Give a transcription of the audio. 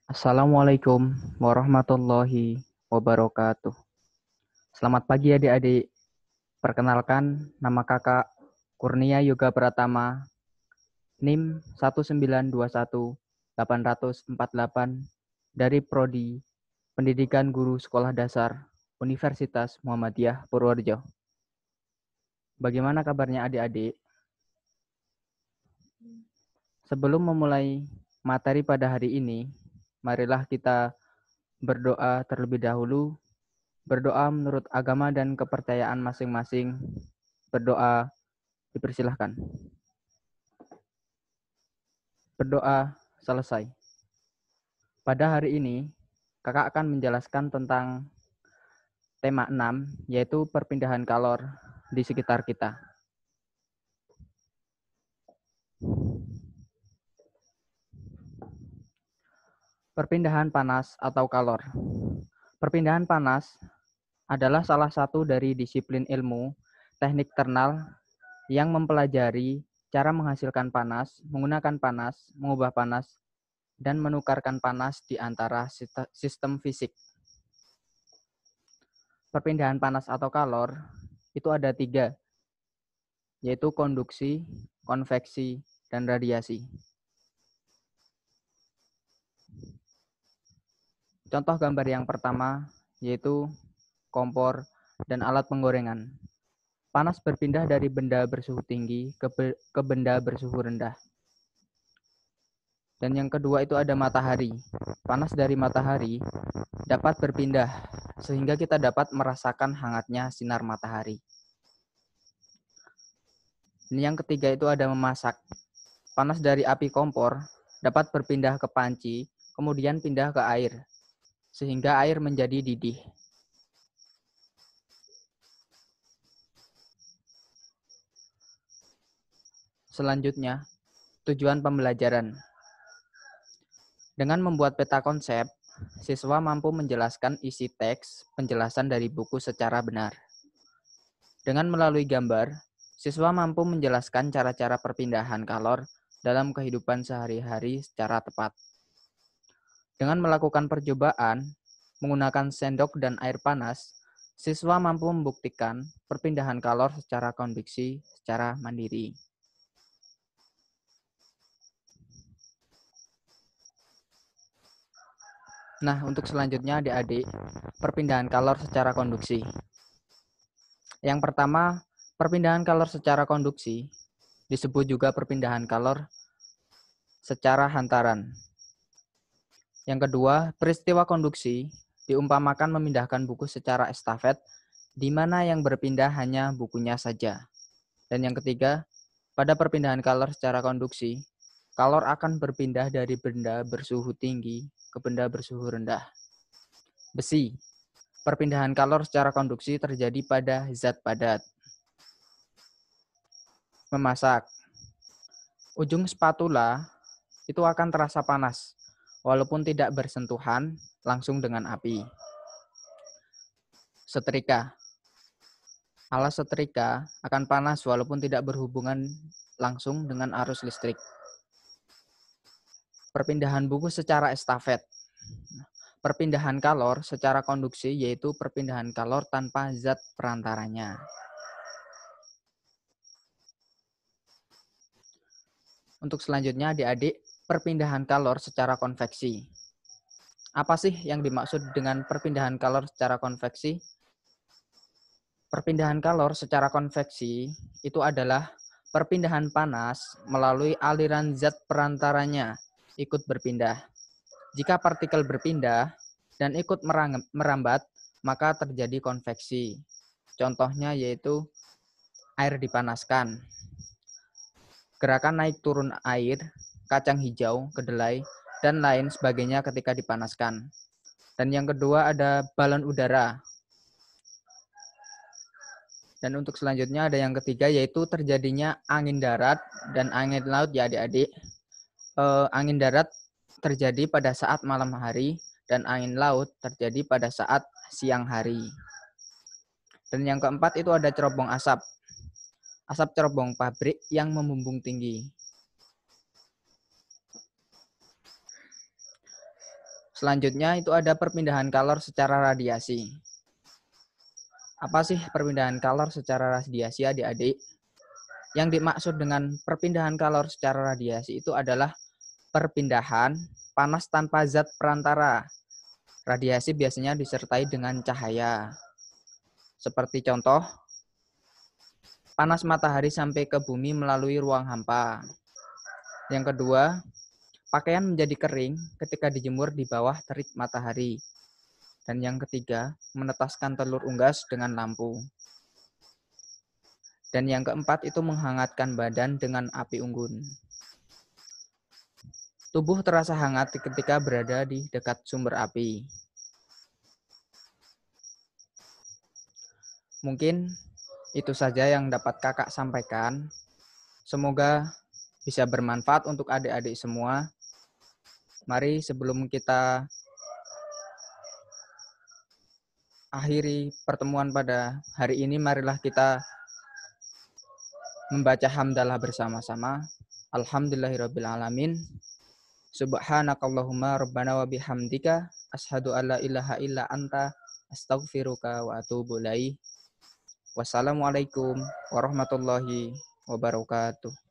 Assalamualaikum warahmatullahi wabarakatuh. Selamat pagi adik-adik. Perkenalkan, nama kakak Kurnia Yoga Pratama, NIM 1921848 dari Prodi Pendidikan Guru Sekolah Dasar Universitas Muhammadiyah Purworejo. Bagaimana kabarnya adik-adik? Sebelum memulai materi pada hari ini, marilah kita berdoa terlebih dahulu. Berdoa menurut agama dan kepercayaan masing-masing. Berdoa dipersilahkan. Berdoa selesai. Pada hari ini, kakak akan menjelaskan tentang tema 6, yaitu perpindahan kalor di sekitar kita. Perpindahan panas atau kalor. Perpindahan panas adalah salah satu dari disiplin ilmu teknik thermal yang mempelajari cara menghasilkan panas, menggunakan panas, mengubah panas, dan menukarkan panas di antara sistem fisik. Perpindahan panas atau kalor itu ada 3, yaitu konduksi, konveksi, dan radiasi. Contoh gambar yang pertama yaitu kompor dan alat penggorengan. Panas berpindah dari benda bersuhu tinggi ke benda bersuhu rendah. Dan yang kedua itu ada matahari. Panas dari matahari dapat berpindah sehingga kita dapat merasakan hangatnya sinar matahari. Dan yang ketiga itu ada memasak. Panas dari api kompor dapat berpindah ke panci, kemudian pindah ke air, sehingga air menjadi didih. Selanjutnya, tujuan pembelajaran. Dengan membuat peta konsep, siswa mampu menjelaskan isi teks penjelasan dari buku secara benar. Dengan melalui gambar, siswa mampu menjelaskan cara-cara perpindahan kalor dalam kehidupan sehari-hari secara tepat. Dengan melakukan percobaan, menggunakan sendok dan air panas, siswa mampu membuktikan perpindahan kalor secara konveksi secara mandiri. Nah, untuk selanjutnya adik-adik, perpindahan kalor secara konduksi. Yang pertama, perpindahan kalor secara konduksi disebut juga perpindahan kalor secara hantaran. Yang kedua, peristiwa konduksi diumpamakan memindahkan buku secara estafet, di mana yang berpindah hanya bukunya saja. Dan yang ketiga, pada perpindahan kalor secara konduksi, kalor akan berpindah dari benda bersuhu tinggi ke benda bersuhu rendah. Besi. Perpindahan kalor secara konduksi terjadi pada zat padat. Memasak. Ujung spatula itu akan terasa panas, walaupun tidak bersentuhan langsung dengan api. Setrika. Alas setrika akan panas walaupun tidak berhubungan langsung dengan arus listrik. Perpindahan buku secara estafet. Perpindahan kalor secara konduksi yaitu perpindahan kalor tanpa zat perantaranya. Untuk selanjutnya adik-adik, perpindahan kalor secara konveksi. Apa sih yang dimaksud dengan perpindahan kalor secara konveksi? Perpindahan kalor secara konveksi itu adalah perpindahan panas melalui aliran zat perantaranya ikut berpindah. Jika partikel berpindah dan ikut merambat, maka terjadi konveksi. Contohnya yaitu air dipanaskan. Gerakan naik turun air, kacang hijau, kedelai, dan lain sebagainya ketika dipanaskan. Dan yang kedua ada balon udara. Dan untuk selanjutnya ada yang ketiga yaitu terjadinya angin darat dan angin laut ya adik-adik. Angin darat terjadi pada saat malam hari dan angin laut terjadi pada saat siang hari. Dan yang keempat itu ada cerobong asap. Asap cerobong pabrik yang membumbung tinggi. Selanjutnya itu ada perpindahan kalor secara radiasi. Apa sih perpindahan kalor secara radiasi, adik-adik? Yang dimaksud dengan perpindahan kalor secara radiasi itu adalah perpindahan panas tanpa zat perantara. Radiasi biasanya disertai dengan cahaya. Seperti contoh, panas matahari sampai ke bumi melalui ruang hampa. Yang kedua, pakaian menjadi kering ketika dijemur di bawah terik matahari. Dan yang ketiga, menetaskan telur unggas dengan lampu. Dan yang keempat itu menghangatkan badan dengan api unggun. Tubuh terasa hangat ketika berada di dekat sumber api. Mungkin itu saja yang dapat kakak sampaikan. Semoga bisa bermanfaat untuk adik-adik semua. Mari sebelum kita akhiri pertemuan pada hari ini, marilah kita membaca hamdalah bersama-sama. Alhamdulillahirrabbilalamin. Subhanakallahumma rabbana wa bihamdika asyhadu alla ilaha illa anta astaghfiruka wa atubu ilaik. Wassalamualaikum warahmatullahi wabarakatuh.